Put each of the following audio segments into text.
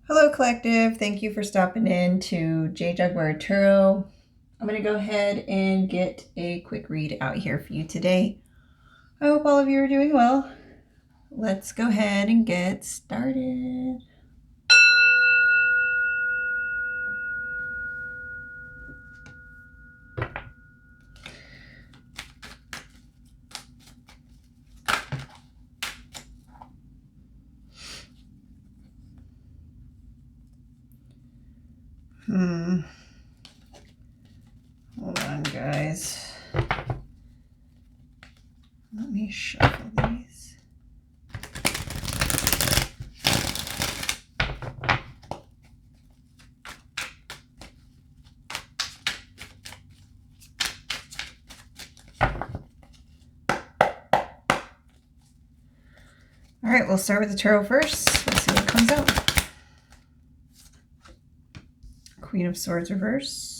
Hello, Collective. Thank you for stopping in to J Jaguar Tarot. I'm going to go ahead and get a quick read out here for you today. I hope all of you are doing well. Let's go ahead and get started. Hold on, guys. Let me shuffle these. All right, we'll start with the tarot first. Let's see what comes out. Queen of Swords reverse.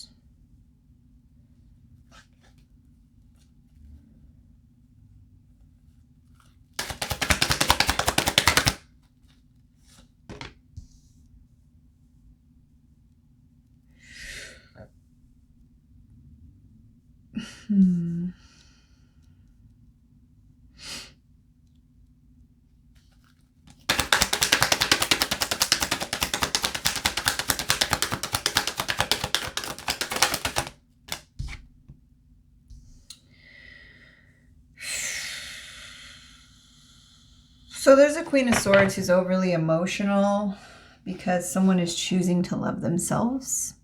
So there's a Queen of Swords who's overly emotional because someone is choosing to love themselves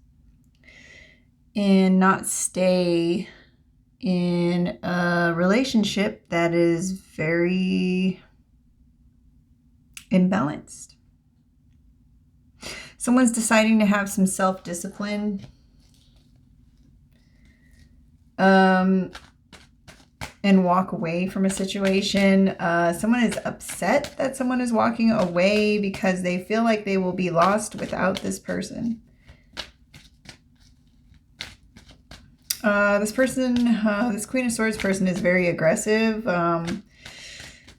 and not stay in a relationship that is very imbalanced. Someone's deciding to have some self-discipline. And walk away from a situation. Someone is upset that someone is walking away because they feel like they will be lost without this person. This Queen of Swords person is very aggressive.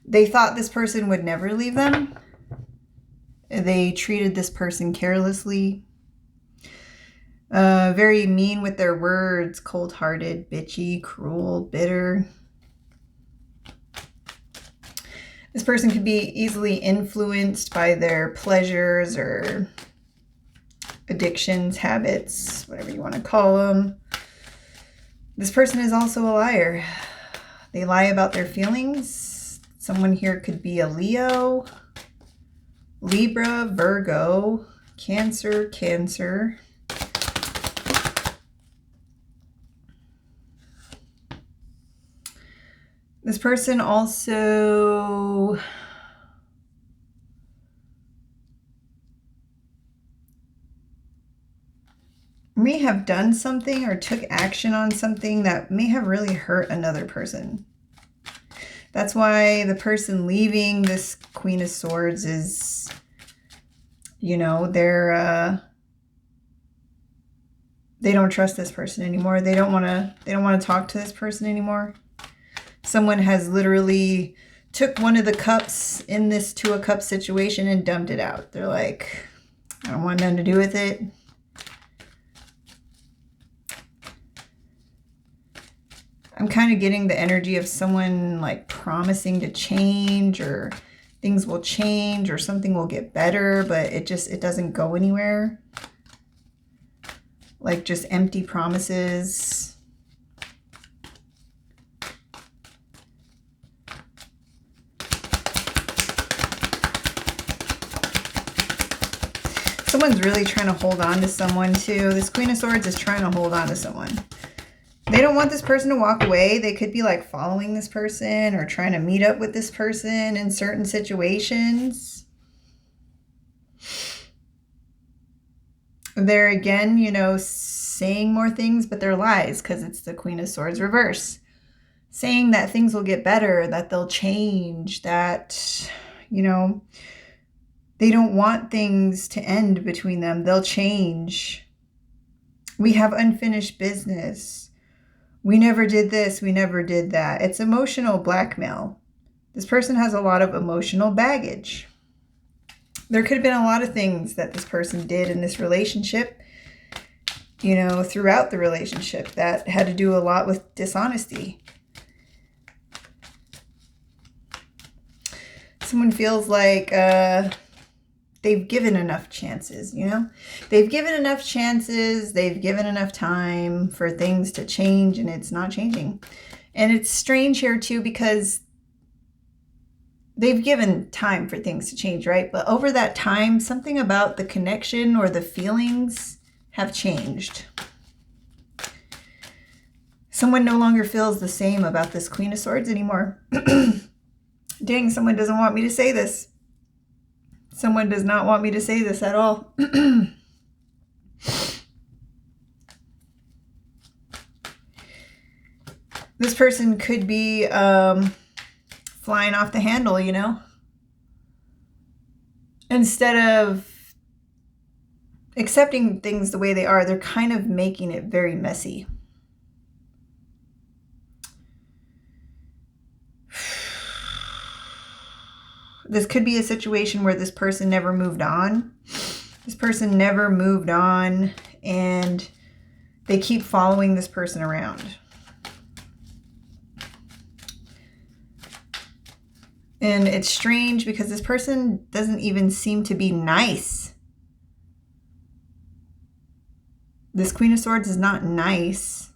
They thought this person would never leave them. They treated this person carelessly. Very mean with their words, cold-hearted, bitchy, cruel, bitter. This person could be easily influenced by their pleasures or addictions, habits, whatever you want to call them. This person is also a liar. They lie about their feelings. Someone here could be a Leo, Libra, Virgo, Cancer. This person also may have done something or took action on something that may have really hurt another person. That's why the person leaving this Queen of Swords is, you know, they don't trust this person anymore. They don't want to talk to this person anymore. Someone has literally took one of the cups in this Two of Cups situation and dumped it out. They're like, I don't want nothing to do with it. I'm kind of getting the energy of someone like promising to change, or things will change, or something will get better, but it doesn't go anywhere. Like just empty promises. Someone's really trying to hold on to someone too. This Queen of Swords is trying to hold on to someone. They don't want this person to walk away. They could be like following this person or trying to meet up with this person in certain situations. They're again, you know, saying more things, but they're lies because it's the Queen of Swords reverse. Saying that things will get better, that they'll change, that, you know, they don't want things to end between them. They'll change. We have unfinished business. We never did this. We never did that. It's emotional blackmail. This person has a lot of emotional baggage. There could have been a lot of things that this person did in this relationship, you know, throughout the relationship that had to do a lot with dishonesty. Someone feels like they've given enough chances, you know? They've given enough chances, they've given enough time for things to change, and it's not changing. And it's strange here too, because they've given time for things to change, right? But over that time, something about the connection or the feelings have changed. Someone no longer feels the same about this Queen of Swords anymore. Dang, someone doesn't want me to say this. Someone does not want me to say this at all. This person could be flying off the handle, you know? Instead of accepting things the way they are, they're kind of making it very messy. This could be a situation where this person never moved on. This person never moved on, and they keep following this person around. And it's strange because this person doesn't even seem to be nice. This Queen of Swords is not nice.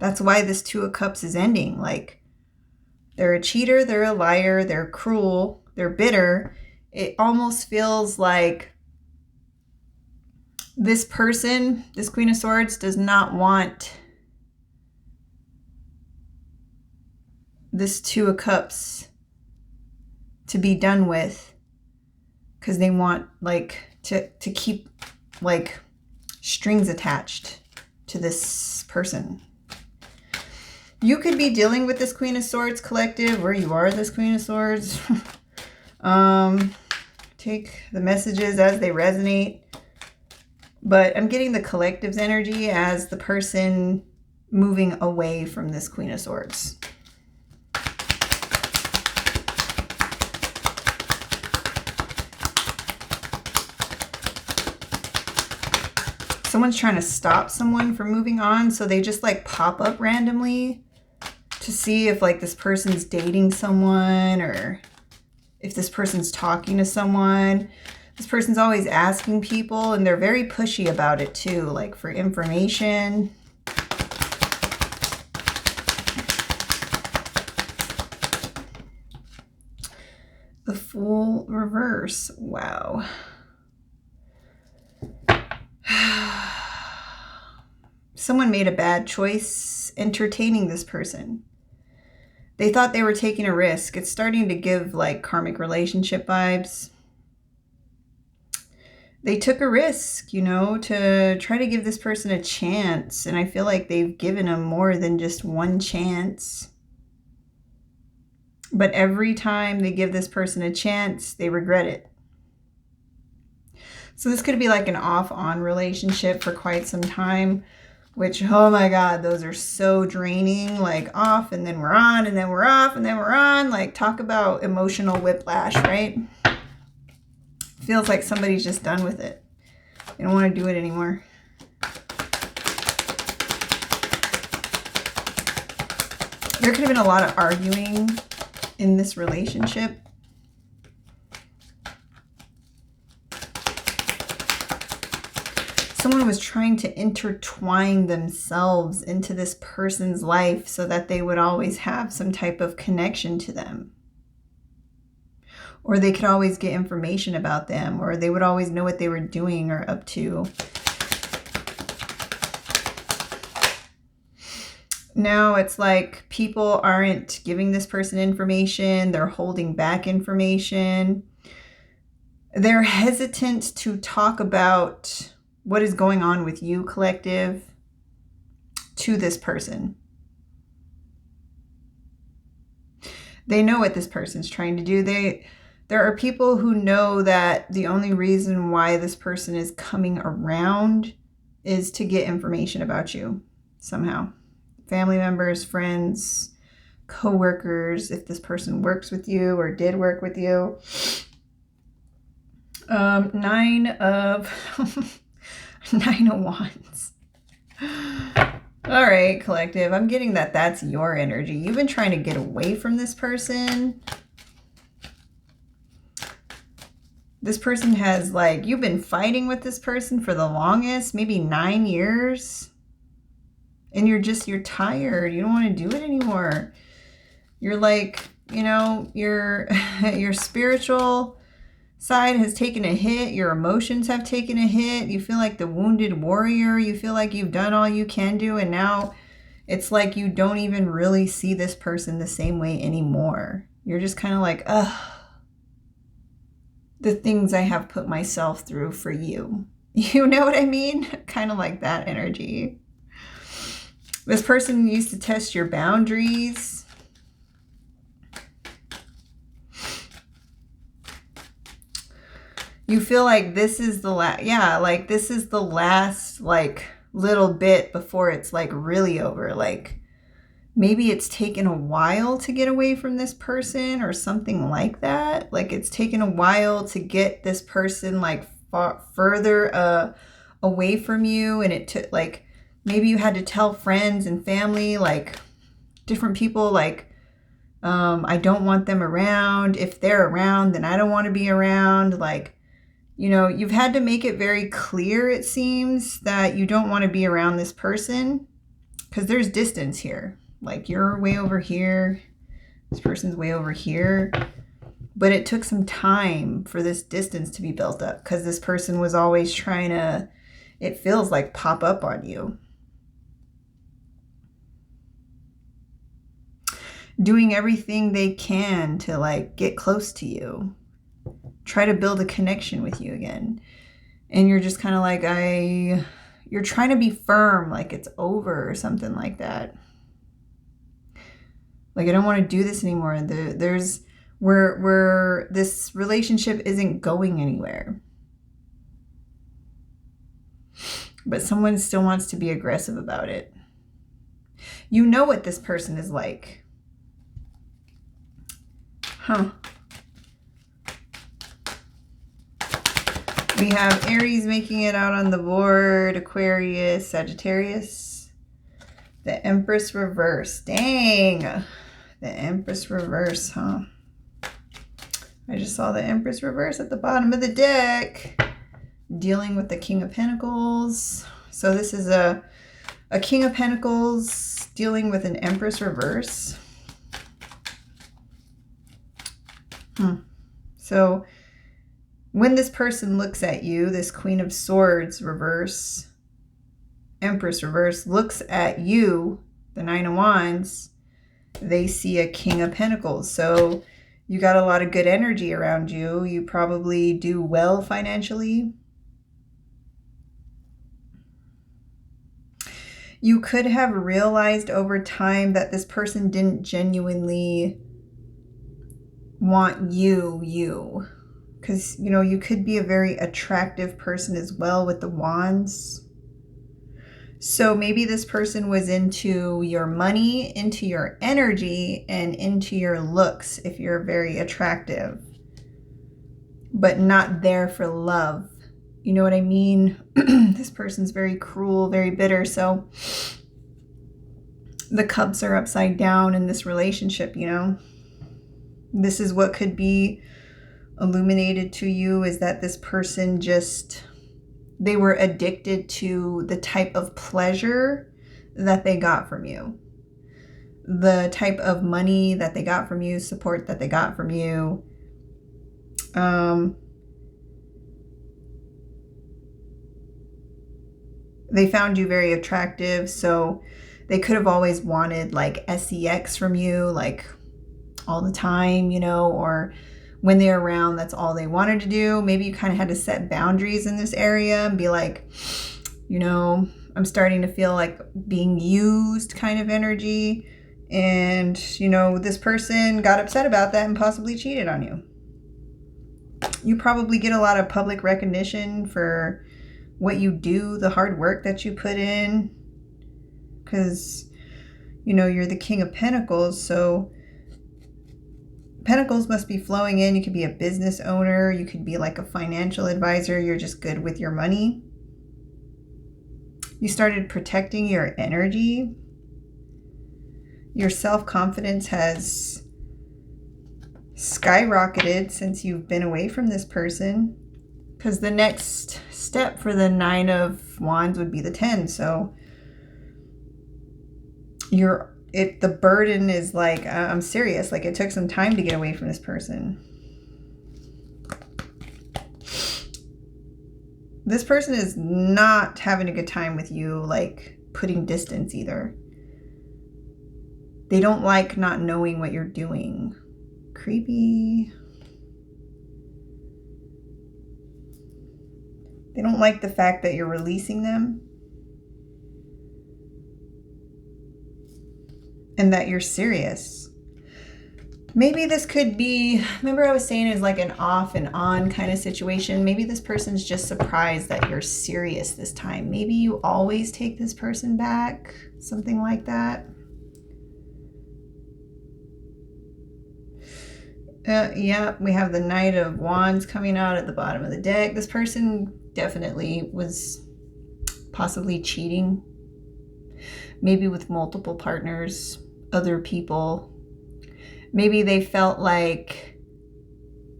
That's why this Two of Cups is ending. Like, they're a cheater, they're a liar, they're cruel, they're bitter. It almost feels like this person, this Queen of Swords, does not want this Two of Cups to be done with, because they want like to keep like strings attached to this person. You could be dealing with this Queen of Swords collective, or you are this Queen of Swords. Take the messages as they resonate. But I'm getting the collective's energy as the person moving away from this Queen of Swords. Someone's trying to stop someone from moving on, so they just like pop up randomly to see if like this person's dating someone or if this person's talking to someone. This person's always asking people, and they're very pushy about it too, like for information. The Fool reverse. Wow. Someone made a bad choice entertaining this person. They thought they were taking a risk. It's starting to give like karmic relationship vibes. They took a risk, you know, to try to give this person a chance. And I feel like they've given them more than just one chance. But every time they give this person a chance, they regret it. So this could be like an off-on relationship for quite some time, which, oh my God, those are so draining. Like off and then we're on and then we're off and then we're on. Like talk about emotional whiplash, right? Feels like somebody's just done with it. They don't want to do it anymore. There could have been a lot of arguing in this relationship. Someone was trying to intertwine themselves into this person's life so that they would always have some type of connection to them. Or they could always get information about them, or they would always know what they were doing or up to. Now it's like people aren't giving this person information. They're holding back information. They're hesitant to talk about what is going on with you, collective, to this person. They know what this person's trying to do. There are people who know that the only reason why this person is coming around is to get information about you somehow. Family members, friends, co-workers, if this person works with you or did work with you. Nine of Nine of Wands. All right, collective. I'm getting that that's your energy. You've been trying to get away from this person. This person has, like, you've been fighting with this person for the longest, maybe 9 years. And you're tired. You don't want to do it anymore. You're like, you know, your spiritual side has taken a hit. Your emotions have taken a hit. You feel like the wounded warrior. You feel like you've done all you can do. And now it's like you don't even really see this person the same way anymore. You're just kind of like, ugh, the things I have put myself through for you. You know what I mean? Kind of like that energy. This person used to test your boundaries. You feel like this is the last, yeah, like this is the last, like, little bit before it's like really over. Like maybe it's taken a while to get away from this person or something like that. Like it's taken a while to get this person like further away from you. And it took, like, maybe you had to tell friends and family, like different people, like, I don't want them around. If they're around, then I don't want to be around. Like, you know, you've had to make it very clear, it seems, that you don't want to be around this person because there's distance here. Like you're way over here. This person's way over here. But it took some time for this distance to be built up because this person was always trying to, it feels like, pop up on you. Doing everything they can to like get close to you. Try to build a connection with you again. And you're just kind of like, you're trying to be firm, like it's over or something like that. Like, I don't want to do this anymore. Where this relationship isn't going anywhere. But someone still wants to be aggressive about it. You know what this person is like. Huh. We have Aries making it out on the board, Aquarius, Sagittarius, the Empress reverse. Dang, the Empress reverse, huh? I just saw the Empress reverse at the bottom of the deck, dealing with the King of Pentacles. So this is a King of Pentacles dealing with an Empress reverse. So when this person looks at you, this Queen of Swords reverse, Empress reverse, looks at you, the Nine of Wands, they see a King of Pentacles. So you got a lot of good energy around you. You probably do well financially. You could have realized over time that this person didn't genuinely want you. Because, you know, you could be a very attractive person as well with the wands. So maybe this person was into your money, into your energy, and into your looks if you're very attractive. But not there for love. You know what I mean? This person's very cruel, very bitter. So the cups are upside down in this relationship, you know? This is what could be illuminated to you, is that this person just, they were addicted to the type of pleasure that they got from you, the type of money that they got from you, support that they got from you. They found you very attractive, so they could have always wanted like sex from you, like all the time, you know, or when they're around, that's all they wanted to do. Maybe you kind of had to set boundaries in this area and be like, you know, I'm starting to feel like being used kind of energy. And, you know, this person got upset about that and possibly cheated on you. You probably get a lot of public recognition for what you do, the hard work that you put in. Because, you know, you're the King of Pentacles, so Pentacles must be flowing in. You could be a business owner. You could be like a financial advisor. You're just good with your money. You started protecting your energy. Your self-confidence has skyrocketed since you've been away from this person. Because the next step for the 9 of Wands would be the 10. So the burden is like, I'm serious. Like, it took some time to get away from this person. This person is not having a good time with you, like putting distance either. They don't like not knowing what you're doing. Creepy. They don't like the fact that you're releasing them. And that you're serious. Maybe this could be, remember I was saying it's like an off and on kind of situation. Maybe this person's just surprised that you're serious this time. Maybe you always take this person back. Something like that. Yeah, we have the Knight of Wands coming out at the bottom of the deck. This person definitely was possibly cheating. Maybe with multiple partners, other people. Maybe they felt like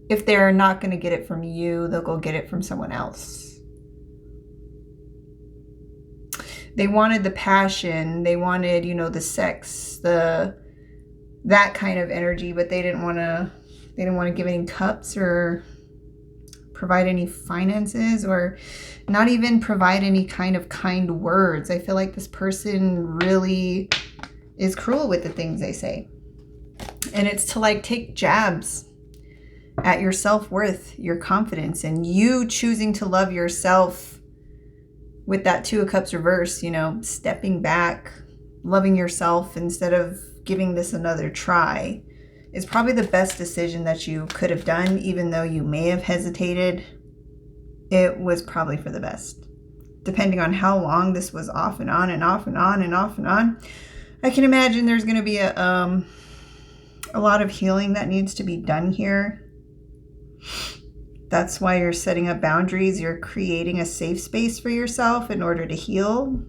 if they're not going to get it from you, they'll go get it from someone else. They wanted the passion. They wanted, you know, the sex, that kind of energy, but they didn't want to give any cups or provide any finances or not even provide any kind of kind words. I feel like this person really is cruel with the things they say. And it's to like take jabs at your self-worth, your confidence, and you choosing to love yourself with that 2 of Cups reverse, you know, stepping back, loving yourself instead of giving this another try is probably the best decision that you could have done. Even though you may have hesitated, it was probably for the best. Depending on how long this was off and on and off and on and off and on, I can imagine there's going to be a lot of healing that needs to be done here. That's why you're setting up boundaries. You're creating a safe space for yourself in order to heal.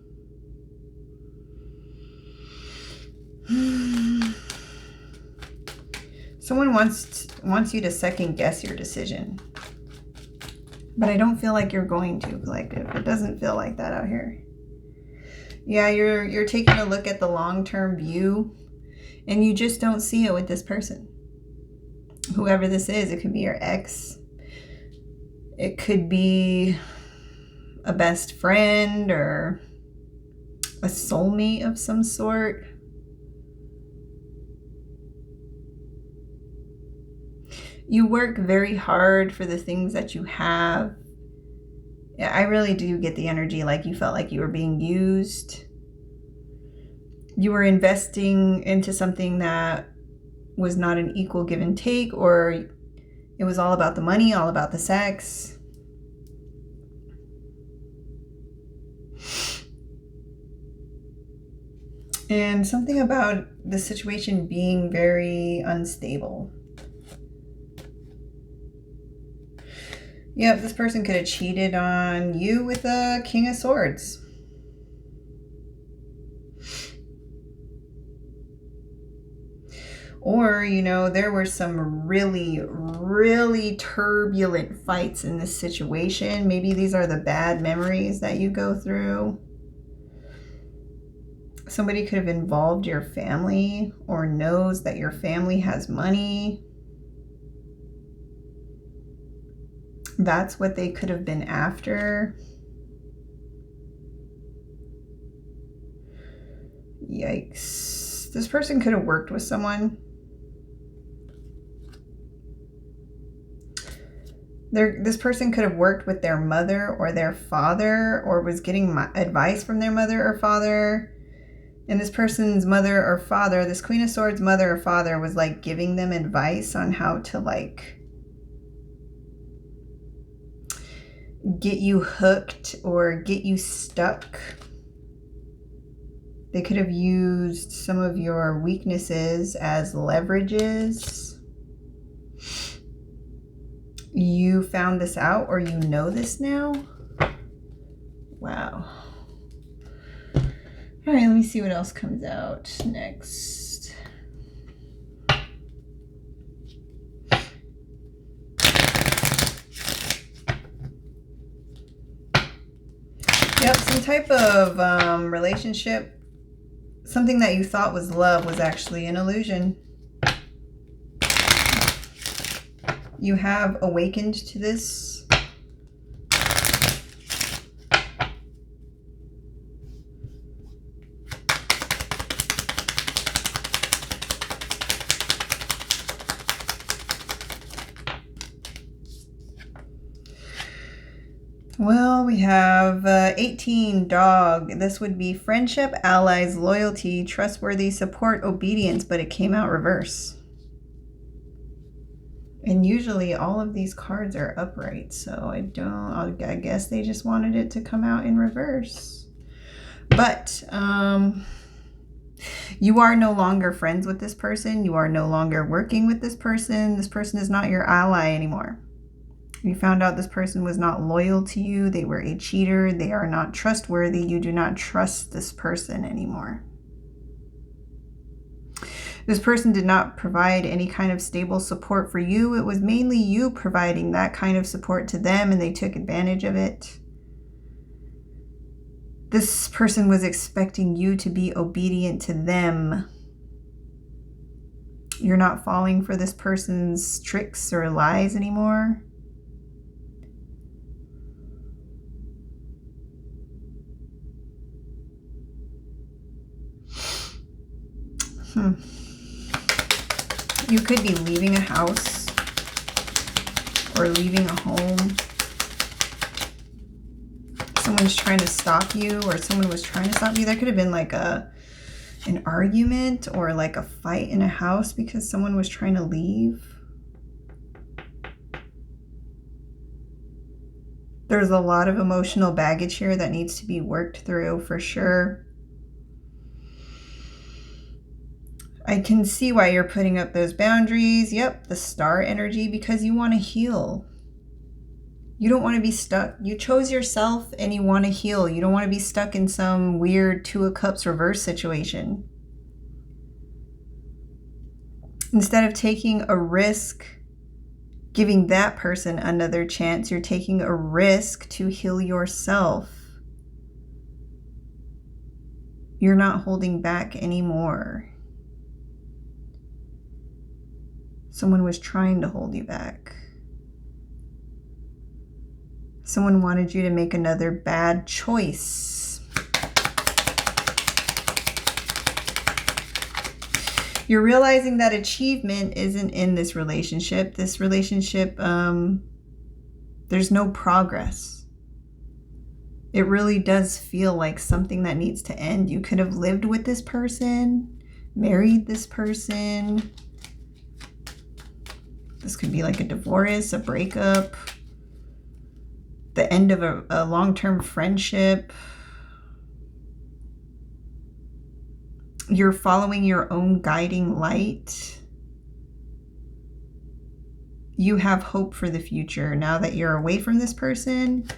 Someone wants you to second guess your decision. But I don't feel like you're going to. Like, it doesn't feel like that out here. Yeah, you're taking a look at the long-term view and you just don't see it with this person. Whoever this is, it could be your ex. It could be a best friend or a soulmate of some sort. You work very hard for the things that you have. I really do get the energy like you felt like you were being used. You were investing into something that was not an equal give and take, or it was all about the money, all about the sex. And something about the situation being very unstable. Yep, this person could have cheated on you with a King of Swords. Or, you know, there were some really, really turbulent fights in this situation. Maybe these are the bad memories that you go through. Somebody could have involved your family or knows that your family has money. That's what they could have been after. Yikes. This person could have worked with someone. This person could have worked with their mother or their father, or was getting advice from their mother or father. And this person's mother or father, this Queen of Swords mother or father, was like giving them advice on how to like get you hooked or get you stuck. They could have used some of your weaknesses as leverages. You found this out, or you know this now? Wow. All right, let me see what else comes out next. Yep, some type of relationship. Something that you thought was love was actually an illusion. You have awakened to this. Well, we have 18, dog. This would be friendship, allies, loyalty, trustworthy, support, obedience, but it came out reverse. And usually all of these cards are upright, so I guess they just wanted it to come out in reverse. But you are no longer friends with this person. You are no longer working with this person. This person is not your ally anymore. You found out this person was not loyal to you. They were a cheater. They are not trustworthy. You do not trust this person anymore. This person did not provide any kind of stable support for you. It was mainly you providing that kind of support to them, and they took advantage of it. This person was expecting you to be obedient to them. You're not falling for this person's tricks or lies anymore. You could be leaving a house or leaving a home. Someone's trying to stop you, or someone was trying to stop you. There could have been like an argument or like a fight in a house because someone was trying to leave. There's a lot of emotional baggage here that needs to be worked through for sure. I can see why you're putting up those boundaries. Yep, the star energy, because you want to heal. You don't want to be stuck. You chose yourself and you want to heal. You don't want to be stuck in some weird Two of Cups reverse situation. Instead of taking a risk, giving that person another chance, you're taking a risk to heal yourself. You're not holding back anymore. Someone was trying to hold you back. Someone wanted you to make another bad choice. You're realizing that achievement isn't in this relationship. This relationship, there's no progress. It really does feel like something that needs to end. You could have lived with this person, married this person. This could be like a divorce, a breakup, the end of a long-term friendship. You're following your own guiding light. You have hope for the future now that you're away from this person.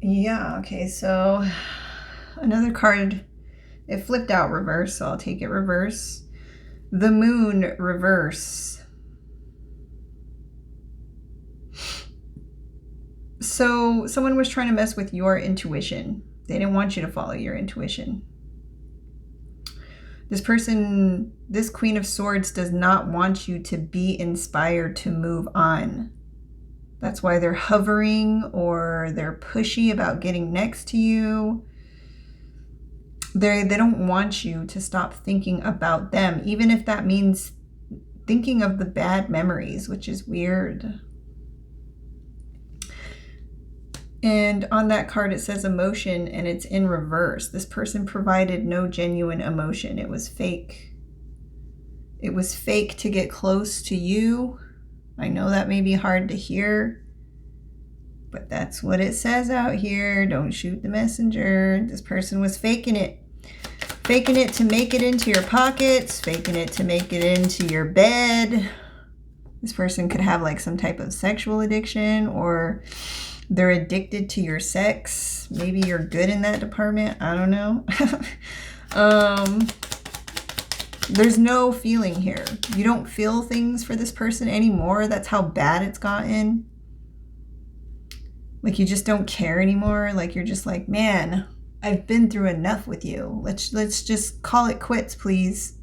Yeah, okay, so another card, it flipped out reverse, so I'll take it reverse. The Moon reverse. So someone was trying to mess with your intuition. They didn't want you to follow your intuition. This person, this Queen of Swords, does not want you to be inspired to move on. That's why they're hovering, or they're pushy about getting next to you. They don't want you to stop thinking about them, even if that means thinking of the bad memories, which is weird. And on that card, it says emotion, and it's in reverse. This person provided no genuine emotion. It was fake. It was fake to get close to you. I know that may be hard to hear, But that's what it says out here. Don't shoot the messenger. This person was faking it. Faking it to make it into your pockets. Faking it to make it into your bed. This person could have like some type of sexual addiction, or they're addicted to your sex. Maybe you're good in that department. I don't know. There's no feeling here. You don't feel things for this person anymore. That's how bad it's gotten. Like you just don't care anymore. Like you're just like, man, I've been through enough with you. Let's just call it quits, please.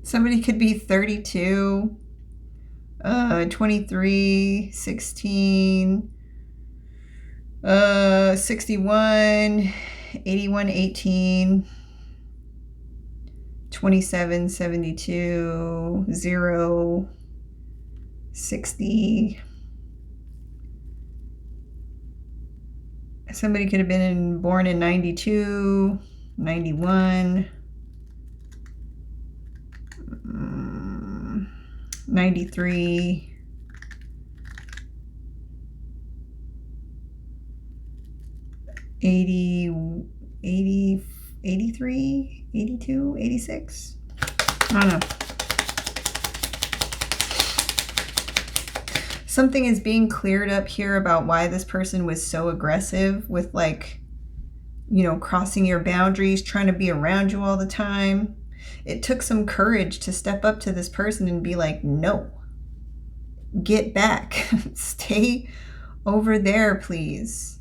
Somebody could be 32, 23, 16, 61, 81, 18, 27, 72, 0, 60. Somebody could have been born in 92, 91, 93, 80, 80, 83, 82, 86. I don't know. Something is being cleared up here about why this person was so aggressive with, like, you know, crossing your boundaries, trying to be around you all the time. It took some courage to step up to this person and be like, no, get back. Stay over there, please.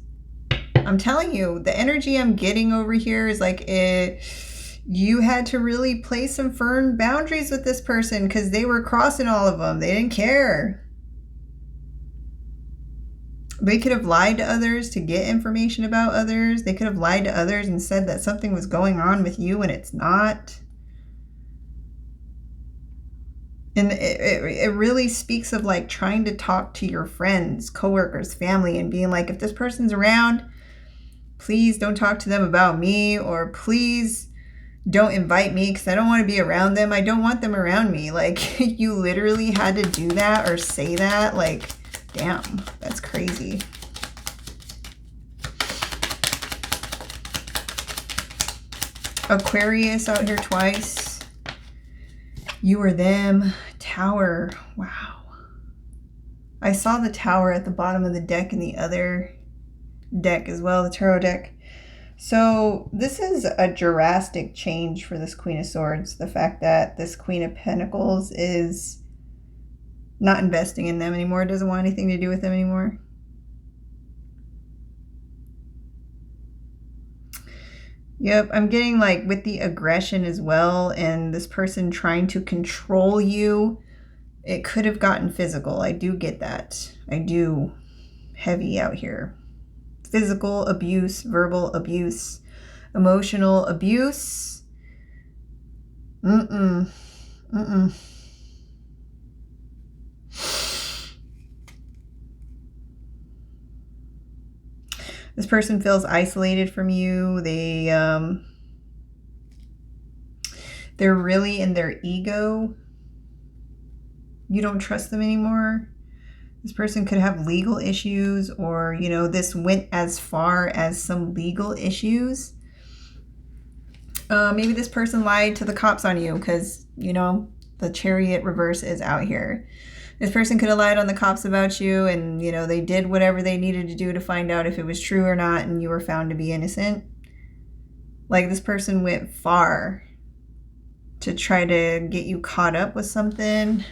I'm telling you, the energy I'm getting over here is like you had to really place some firm boundaries with this person because they were crossing all of them. They didn't care. They could have lied to others to get information about others. They could have lied to others and said that something was going on with you and it's not. And it really speaks of like trying to talk to your friends, coworkers, family, and being like, if this person's around, please don't talk to them about me, or please don't invite me because I don't want to be around them. I don't want them around me. Like, you literally had to do that or say that. Like, damn, that's crazy. Aquarius out here twice. You or them. Tower. Wow. I saw the tower at the bottom of the deck in the other deck as well, the tarot deck. So this is a drastic change for this Queen of Swords. The fact that this Queen of Pentacles is not investing in them anymore, doesn't want anything to do with them anymore. Yep, I'm getting like with the aggression as well, and this person trying to control you, it could have gotten physical. I do get that. I do. Heavy out here. Physical abuse, verbal abuse, emotional abuse. This person feels isolated from you. They're really in their ego. You don't trust them anymore. This person could have legal issues, or, you know, this went as far as some legal issues. Maybe this person lied to the cops on you because, you know, the Chariot reverse is out here. This person could have lied on the cops about you, and, you know, they did whatever they needed to do to find out if it was true or not, and you were found to be innocent. Like, this person went far to try to get you caught up with something.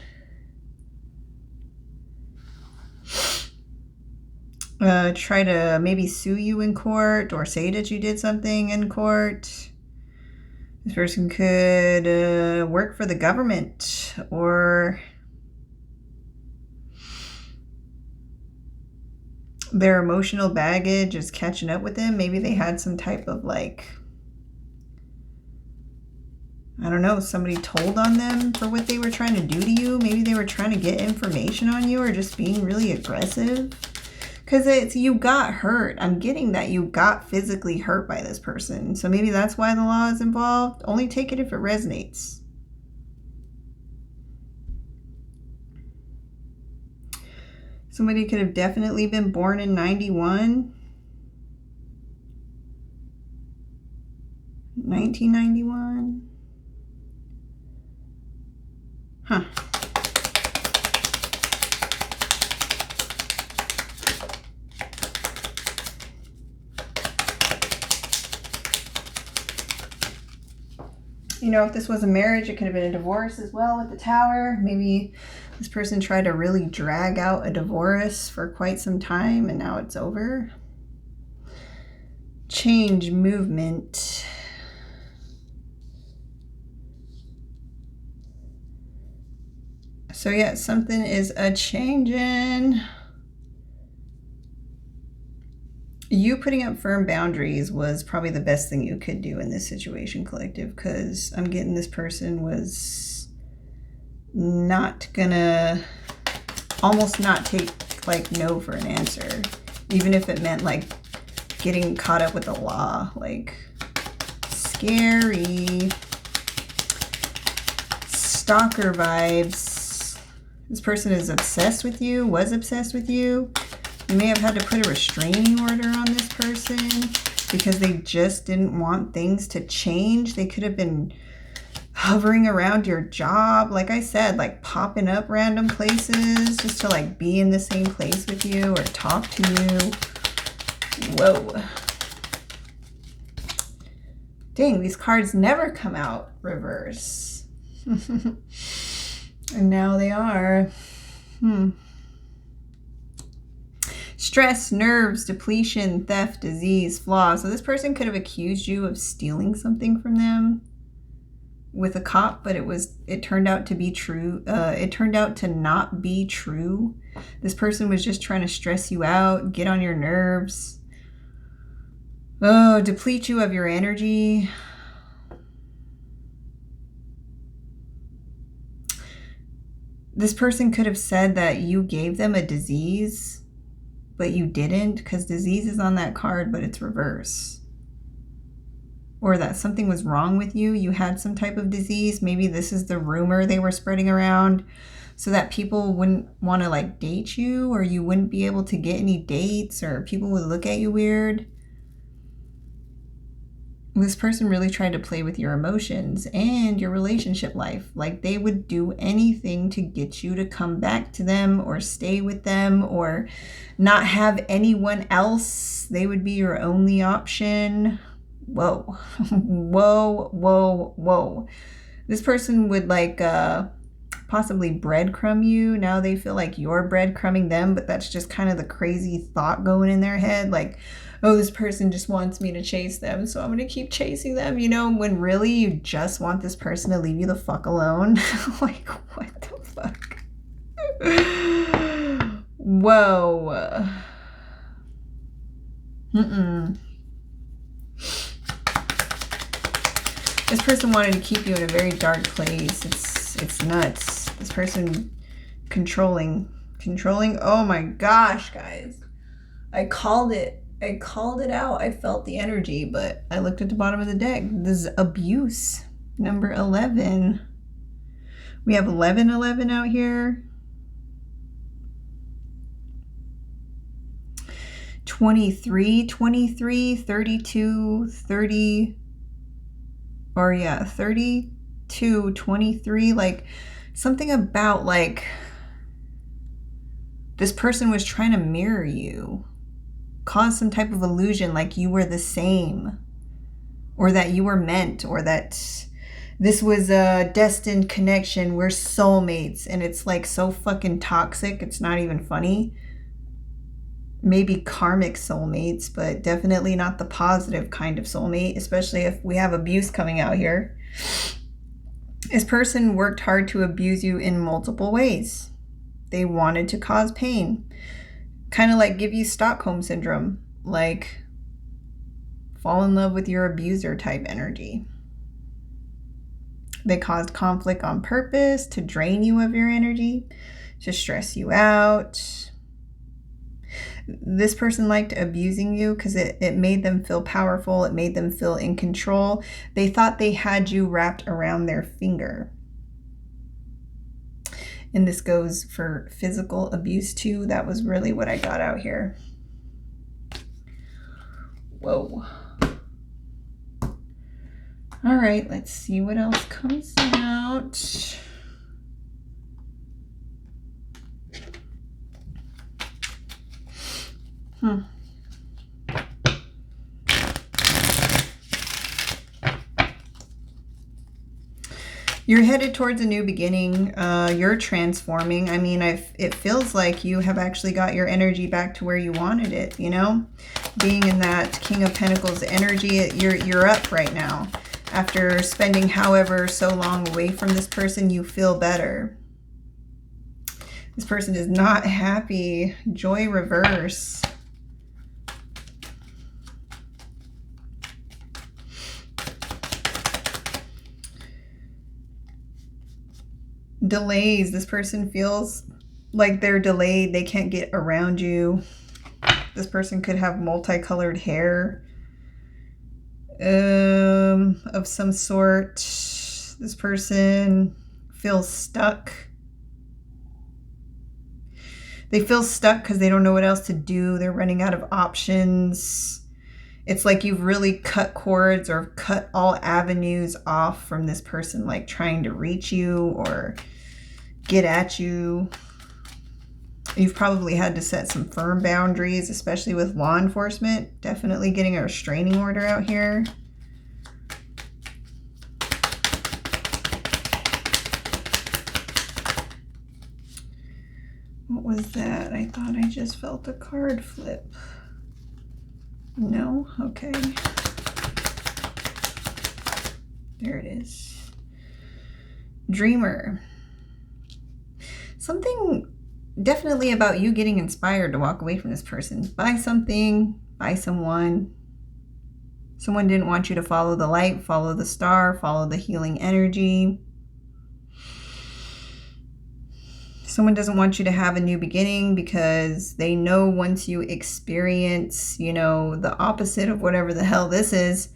Try to maybe sue you in court or say that you did something in court. This person could work for the government, or their emotional baggage is catching up with them. Maybe they had some type of, like, I don't know, somebody told on them for what they were trying to do to you. Maybe they were trying to get information on you, or just being really aggressive. Because you got hurt. I'm getting that you got physically hurt by this person. So maybe that's why the law is involved. Only take it if it resonates. Somebody could have definitely been born in 91. 1991. Huh. You know, if this was a marriage, it could have been a divorce as well with the Tower. Maybe this person tried to really drag out a divorce for quite some time and now it's over. Change, movement. So yeah, something is a-changing. You putting up firm boundaries was probably the best thing you could do in this situation, collective, because I'm getting this person was not gonna, almost not take like no for an answer, even if it meant like getting caught up with the law. Like, scary. Stalker vibes. This person is obsessed with you, was obsessed with you. You may have had to put a restraining order on this person because they just didn't want things to change. They could have been hovering around your job, like I said, like popping up random places just to like be in the same place with you or talk to you. Whoa. Dang, these cards never come out reverse. And now they are. Stress, nerves, depletion, theft, disease, flaws. So this person could have accused you of stealing something from them with a cop, but it turned out to be true. It turned out to not be true. This person was just trying to stress you out, get on your nerves. Oh, deplete you of your energy. This person could have said that you gave them a disease, but you didn't, because disease is on that card, but it's reverse. Or that something was wrong with you. You had some type of disease. Maybe this is the rumor they were spreading around so that people wouldn't want to like date you, or you wouldn't be able to get any dates, or people would look at you weird. This person really tried to play with your emotions and your relationship life. Like, they would do anything to get you to come back to them or stay with them or not have anyone else. They would be your only option. Whoa. Whoa, whoa, whoa. This person would like possibly breadcrumb you. Now they feel like you're breadcrumbing them, but that's just kind of the crazy thought going in their head. Like, oh, this person just wants me to chase them, so I'm going to keep chasing them, you know, when really you just want this person to leave you the fuck alone. Like, what the fuck? Whoa. This person wanted to keep you in a very dark place. It's nuts. This person controlling. Oh my gosh, guys. I called it out. I felt the energy, but I looked at the bottom of the deck. This is abuse. Number 11. We have 11 out here. 23, 32, 30. Or yeah, 32, 23. Like, something about like this person was trying to mirror you. Cause some type of illusion like you were the same, or that you were meant, or that this was a destined connection. We're soulmates, and it's like so fucking toxic. It's not even funny. Maybe karmic soulmates, but definitely not the positive kind of soulmate, especially if we have abuse coming out here. This person worked hard to abuse you in multiple ways. They wanted to cause pain. Kind of like give you Stockholm syndrome, like fall in love with your abuser type energy. They caused conflict on purpose to drain you of your energy, to stress you out. This person liked abusing you because it made them feel powerful. It made them feel in control. They thought they had you wrapped around their finger. And this goes for physical abuse too. That was really what I got out here. Whoa. All right, let's see what else comes out. You're headed towards a new beginning. You're transforming. I mean, it feels like you have actually got your energy back to where you wanted it, you know? Being in that King of Pentacles energy, you're up right now. After spending however so long away from this person, you feel better. This person is not happy. Joy reverse. Delays. This person feels like they're delayed. They can't get around you. This person could have multicolored hair of some sort. This person feels stuck. They feel stuck because they don't know what else to do. They're running out of options. It's like you've really cut cords or cut all avenues off from this person, like trying to reach you or get at you. You've probably had to set some firm boundaries, especially with law enforcement. Definitely getting a restraining order out here. What was that? I thought I just felt a card flip. No? Okay. There it is. Dreamer. Something definitely about you getting inspired to walk away from this person. By something, by someone. Someone didn't want you to follow the light, follow the star, follow the healing energy. Someone doesn't want you to have a new beginning because they know once you experience, you know, the opposite of whatever the hell this is,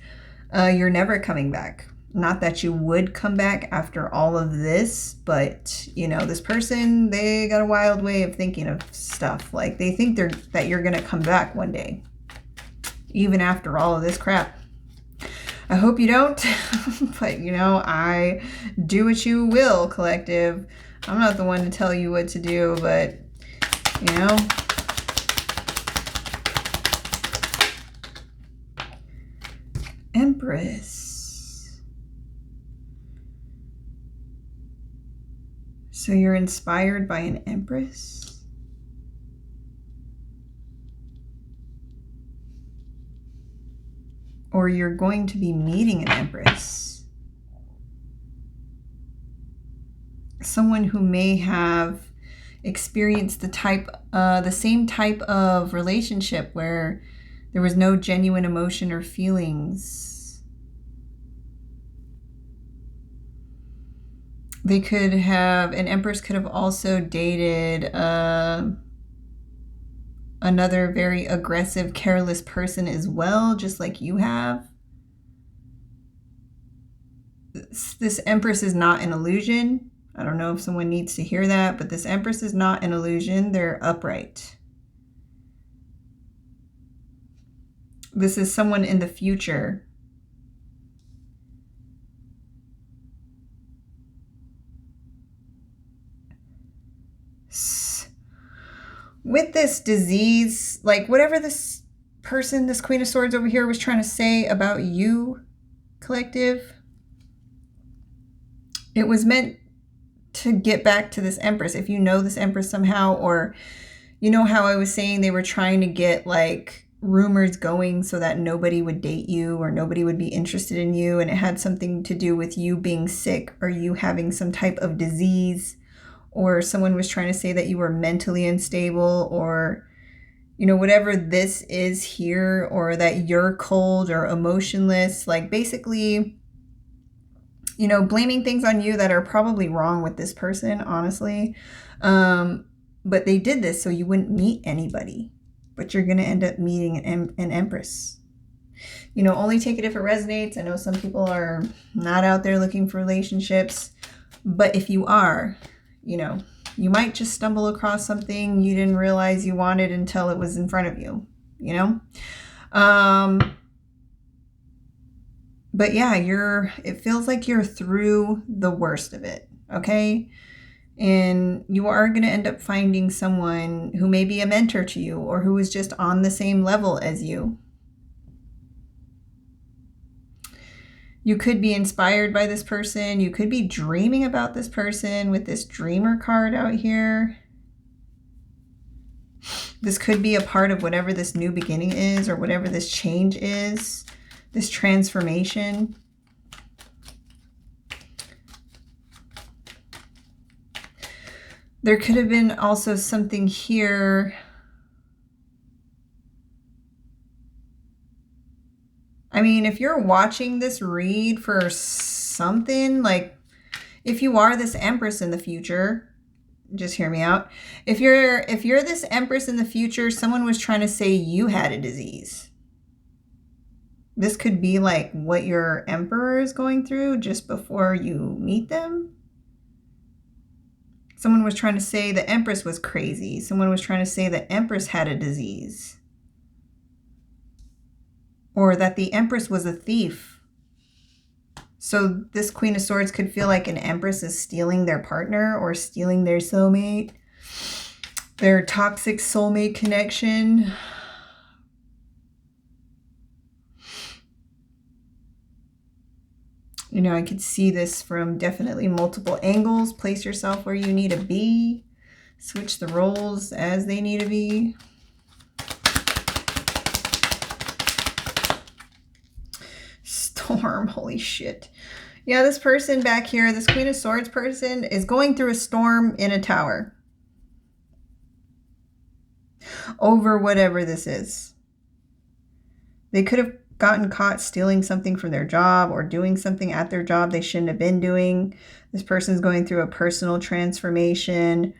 you're never coming back. Not that you would come back after all of this, but, you know, this person, they got a wild way of thinking of stuff. Like, they think that you're going to come back one day, even after all of this crap. I hope you don't, but, you know, I do what you will, collective. I'm not the one to tell you what to do, but, you know. Empress. So you're inspired by an empress? Or you're going to be meeting an empress? Someone who may have experienced the same type of relationship where there was no genuine emotion or feelings. They could have, an empress could have also dated another very aggressive, careless person as well, just like you have. This empress is not an illusion. I don't know if someone needs to hear that, but this empress is not an illusion. They're upright. This is someone in the future. With this disease, like whatever this person, this Queen of Swords over here was trying to say about you, collective, it was meant to get back to this empress. If you know this empress somehow, or you know how I was saying they were trying to get like rumors going so that nobody would date you or nobody would be interested in you, and it had something to do with you being sick or you having some type of disease, or someone was trying to say that you were mentally unstable, or, you know, whatever this is here, or that you're cold or emotionless, like basically, you know, blaming things on you that are probably wrong with this person, honestly. But they did this so you wouldn't meet anybody, but you're going to end up meeting an empress. You know, only take it if it resonates. I know some people are not out there looking for relationships, but if you are, you know, You might just stumble across something you didn't realize you wanted until it was in front of you, you know? But yeah, it feels like you're through the worst of it, okay? And you are going to end up finding someone who may be a mentor to you or who is just on the same level as you. You could be inspired by this person. You could be dreaming about this person with this dreamer card out here. This could be a part of whatever this new beginning is or whatever this change is, this transformation. There could have been also something here. I mean, if you're watching this read for something, like if you are this Empress in the future, just hear me out. If you're this Empress in the future, someone was trying to say you had a disease. This could be like what your Emperor is going through just before you meet them. Someone was trying to say the Empress was crazy. Someone was trying to say the Empress had a disease. Or that the Empress was a thief. So this Queen of Swords could feel like an Empress is stealing their partner or stealing their soulmate, their toxic soulmate connection. You know, I could see this from definitely multiple angles. Place yourself where you need to be. Switch the roles as they need to be. Storm, holy shit. Yeah, this person back here, this Queen of Swords person, is going through a storm in a tower. Over whatever this is. They could have gotten caught stealing something from their job or doing something at their job they shouldn't have been doing. This person's going through a personal transformation.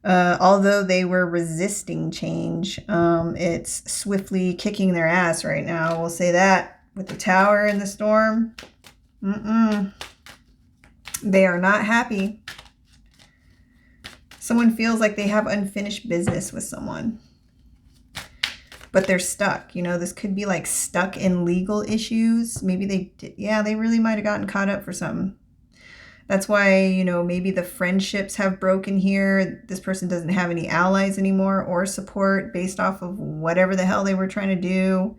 Although they were resisting change, it's swiftly kicking their ass right now. We'll say that. With the tower and the storm, they are not happy. Someone feels like they have unfinished business with someone, but they're stuck. You know, this could be like stuck in legal issues. Maybe they really might have gotten caught up for something. That's why, you know, maybe the friendships have broken here. This person doesn't have any allies anymore or support based off of whatever the hell they were trying to do.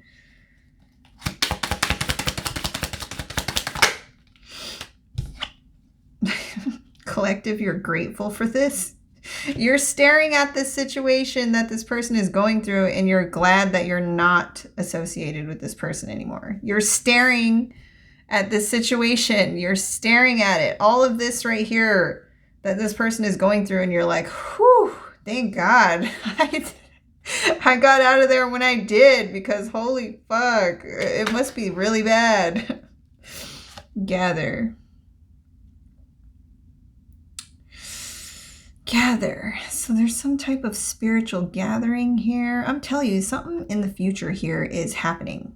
Collective, you're grateful for this. You're staring at this situation that this person is going through and you're glad that you're not associated with this person anymore. You're staring at this situation. You're staring at it. All of this right here that this person is going through and you're like, whew, thank God. I got out of there when I did because holy fuck, it must be really bad. Gather. So there's some type of spiritual gathering here. I'm telling you, something in the future here is happening.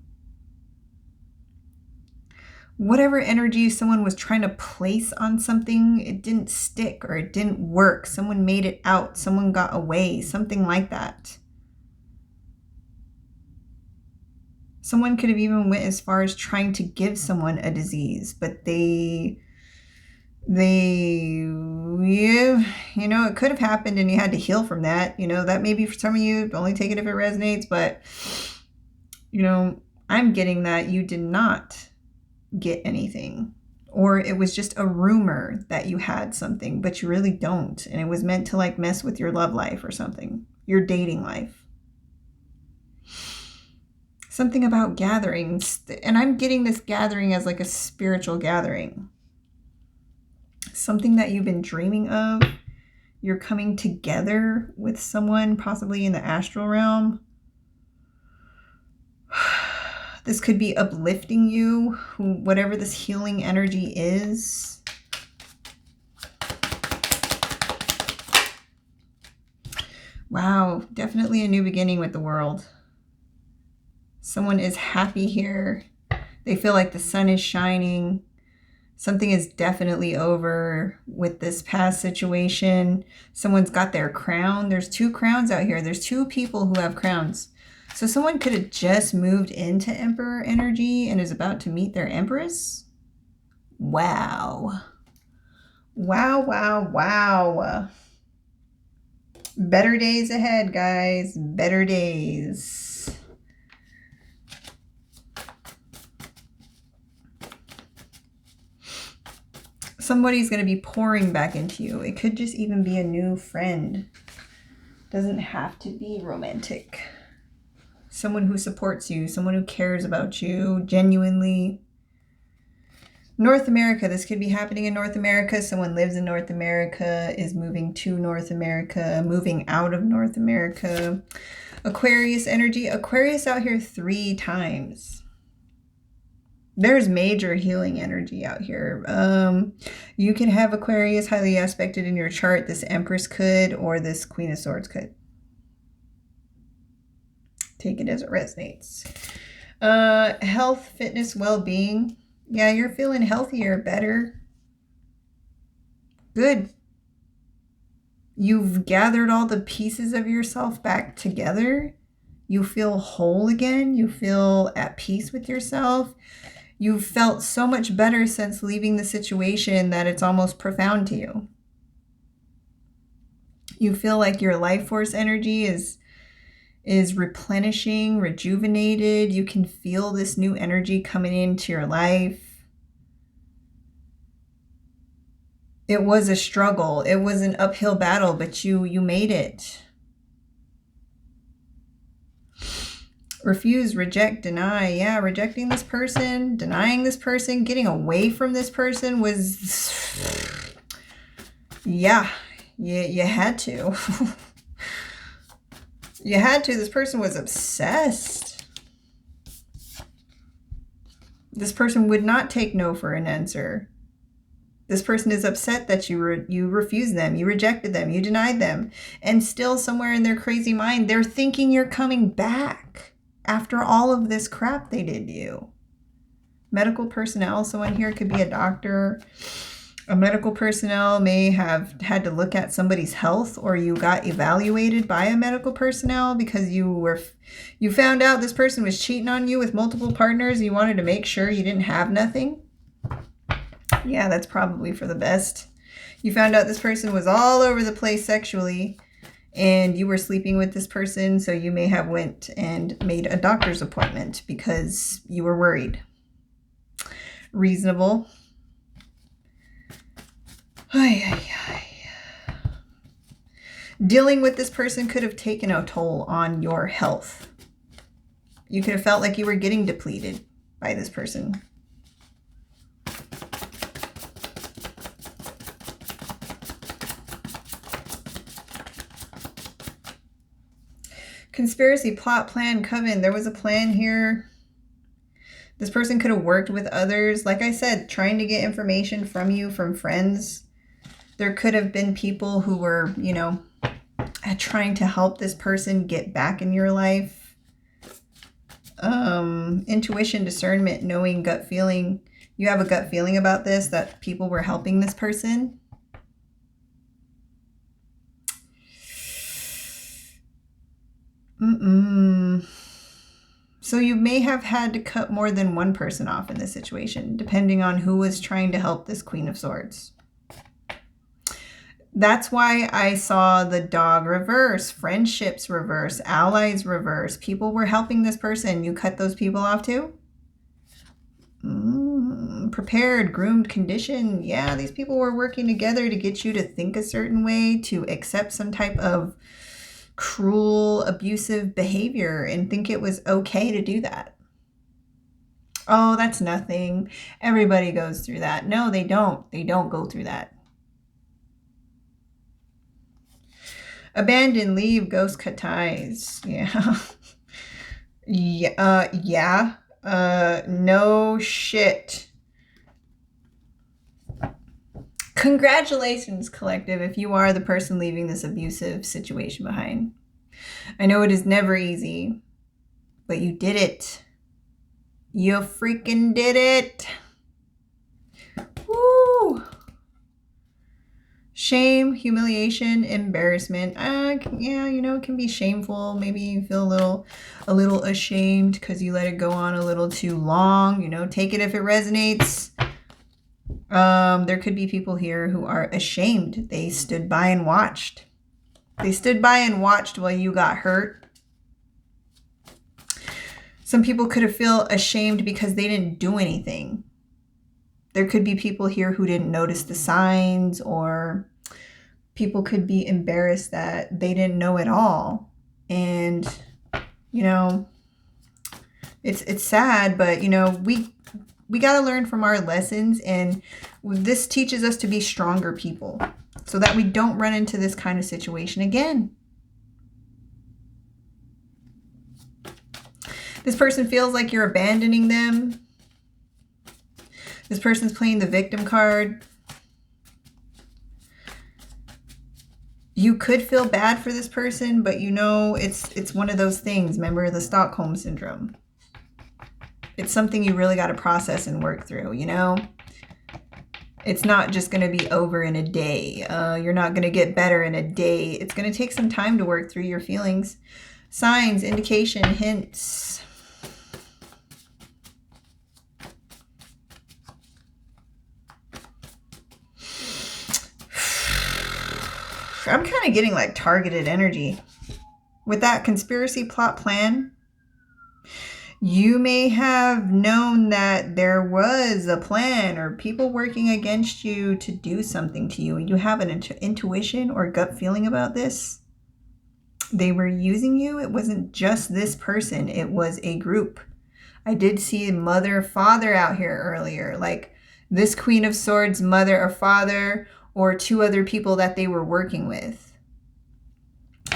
Whatever energy someone was trying to place on something, it didn't stick or it didn't work. Someone made it out. Someone got away. Something like that. Someone could have even went as far as trying to give someone a disease, but you know, it could have happened and you had to heal from that. You know, that maybe for some of you, only take it if it resonates, but, you know, I'm getting that you did not get anything, or it was just a rumor that you had something, but you really don't. And it was meant to like mess with your love life or something, your dating life. Something about gatherings, and I'm getting this gathering as like a spiritual gathering. Something that you've been dreaming of. You're coming together with someone, possibly in the astral realm. This could be uplifting you, whatever this healing energy is. Wow, definitely a new beginning with the world. Someone is happy here. They feel like the sun is shining. Something is definitely over with this past situation. Someone's got their crown. There's 2 crowns out here. There's 2 people who have crowns. So someone could have just moved into Emperor energy and is about to meet their Empress. Wow. Wow, wow, wow. Better days ahead, guys. Better days. Somebody's going to be pouring back into you. It could just even be a new friend. Doesn't have to be romantic. Someone who supports you, someone who cares about you genuinely. North America, this could be happening in North America. Someone lives in North America, is moving to North America, moving out of North America. Aquarius energy. Aquarius out here 3 times. There's major healing energy out here. You can have Aquarius highly aspected in your chart. This Empress could, or this Queen of Swords could. Take it as it resonates. Health, fitness, well-being. Yeah, you're feeling healthier, better. Good. You've gathered all the pieces of yourself back together. You feel whole again. You feel at peace with yourself. You've felt so much better since leaving the situation that it's almost profound to you. You feel like your life force energy is replenishing, rejuvenated. You can feel this new energy coming into your life. It was a struggle. It was an uphill battle, but you made it. Refuse, reject, deny. Yeah, rejecting this person, denying this person, getting away from this person was... Yeah, you had to. You had to. This person was obsessed. This person would not take no for an answer. This person is upset that you refused them, you rejected them, you denied them. And still somewhere in their crazy mind, they're thinking you're coming back after all of this crap they did to you. Medical personnel, someone here could be a doctor. A medical personnel may have had to look at somebody's health, or you got evaluated by a medical personnel because you found out this person was cheating on you with multiple partners and you wanted to make sure you didn't have nothing. Yeah, that's probably for the best. You found out this person was all over the place sexually and you were sleeping with this person, so you may have went and made a doctor's appointment because you were worried. Reasonable. Dealing with this person could have taken a toll on your health. You could have felt like you were getting depleted by this person. Conspiracy, plot, plan, coven. There was a plan here. This person could have worked with others. Like I said, trying to get information from you, from friends. There could have been people who were, trying to help this person get back in your life. Intuition, discernment, knowing, gut feeling. You have a gut feeling about this, that people were helping this person. So you may have had to cut more than one person off in this situation, depending on who was trying to help this Queen of Swords. That's why I saw the dog reverse, friendships reverse, allies reverse. People were helping this person. You cut those people off too? Prepared, groomed, conditioned. Yeah, these people were working together to get you to think a certain way, to accept some type of cruel, abusive behavior and think it was okay to do that. Oh, that's nothing. Everybody goes through that. No, they don't. They don't go through that. Abandon, leave, ghost, cut ties. Yeah. Yeah. No shit. Congratulations, collective, if you are the person leaving this abusive situation behind. I know it is never easy, but you did it. You freaking did it. Woo! Shame, humiliation, embarrassment. Yeah, it can be shameful. Maybe you feel a little ashamed because you let it go on a little too long. Take it if it resonates. There could be people here who are ashamed. They stood by and watched. They stood by and watched while you got hurt. Some people could have felt ashamed because they didn't do anything. There could be people here who didn't notice the signs, or people could be embarrassed that they didn't know at all. And, it's sad, but, we got to learn from our lessons, and this teaches us to be stronger people so that we don't run into this kind of situation again. This person feels like you're abandoning them. This person's playing the victim card. You could feel bad for this person, but it's one of those things. Remember the Stockholm syndrome. It's something you really got to process and work through, It's not just going to be over in a day. You're not going to get better in a day. It's going to take some time to work through your feelings. Signs, indication, hints. I'm kind of getting like targeted energy. With that conspiracy plot plan, you may have known that there was a plan or people working against you to do something to you. You have an intuition or gut feeling about this. They were using you. It wasn't just this person. It was a group. I did see mother, father out here earlier. Like this Queen of Swords, mother or father, or two other people that they were working with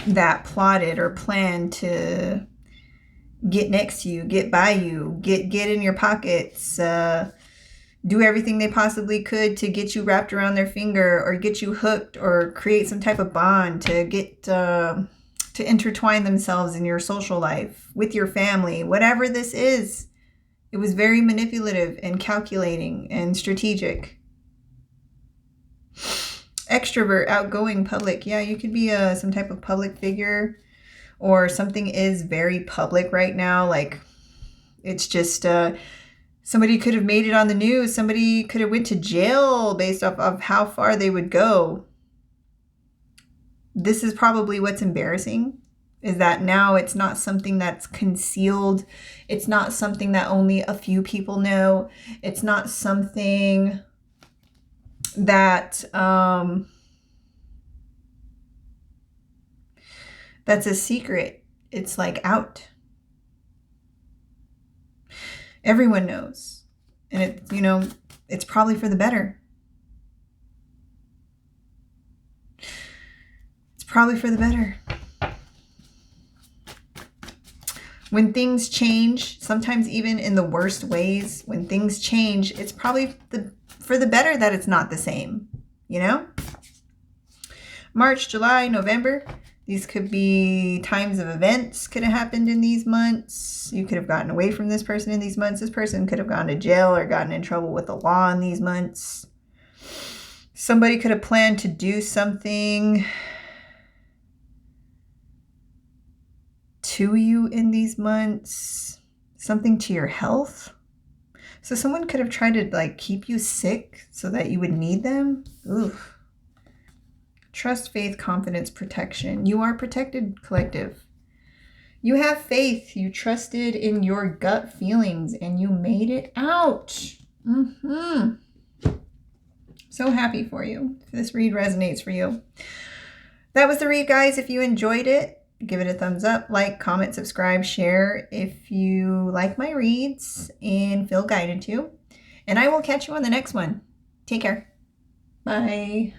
that plotted or planned to get next to you, get by you, get in your pockets, do everything they possibly could to get you wrapped around their finger or get you hooked or create some type of bond to get to intertwine themselves in your social life, with your family, whatever this is. It was very manipulative and calculating and strategic. Extrovert, outgoing, public. Yeah, you could be some type of public figure, or something is very public right now. Like it's just somebody could have made it on the news. Somebody could have went to jail based off of how far they would go. This is probably what's embarrassing, is that now it's not something that's concealed. It's not something that only a few people know. It's not something that that's a secret. It's like out. Everyone knows. And it's probably for the better. It's probably for the better. When things change, sometimes even in the worst ways, when things change, it's probably for the better that it's not the same, March, July, November. These could be times of events could have happened in these months. You could have gotten away from this person in these months. This person could have gone to jail or gotten in trouble with the law in these months. Somebody could have planned to do something to you in these months. Something to your health. So someone could have tried to keep you sick so that you would need them. Oof. Trust, faith, confidence, protection. You are protected, collective. You have faith. You trusted in your gut feelings and you made it out. So happy for you. If this read resonates for you. That was the read, guys. If you enjoyed it, give it a thumbs up, like, comment, subscribe, share if you like my reads and feel guided to. And I will catch you on the next one. Take care. Bye.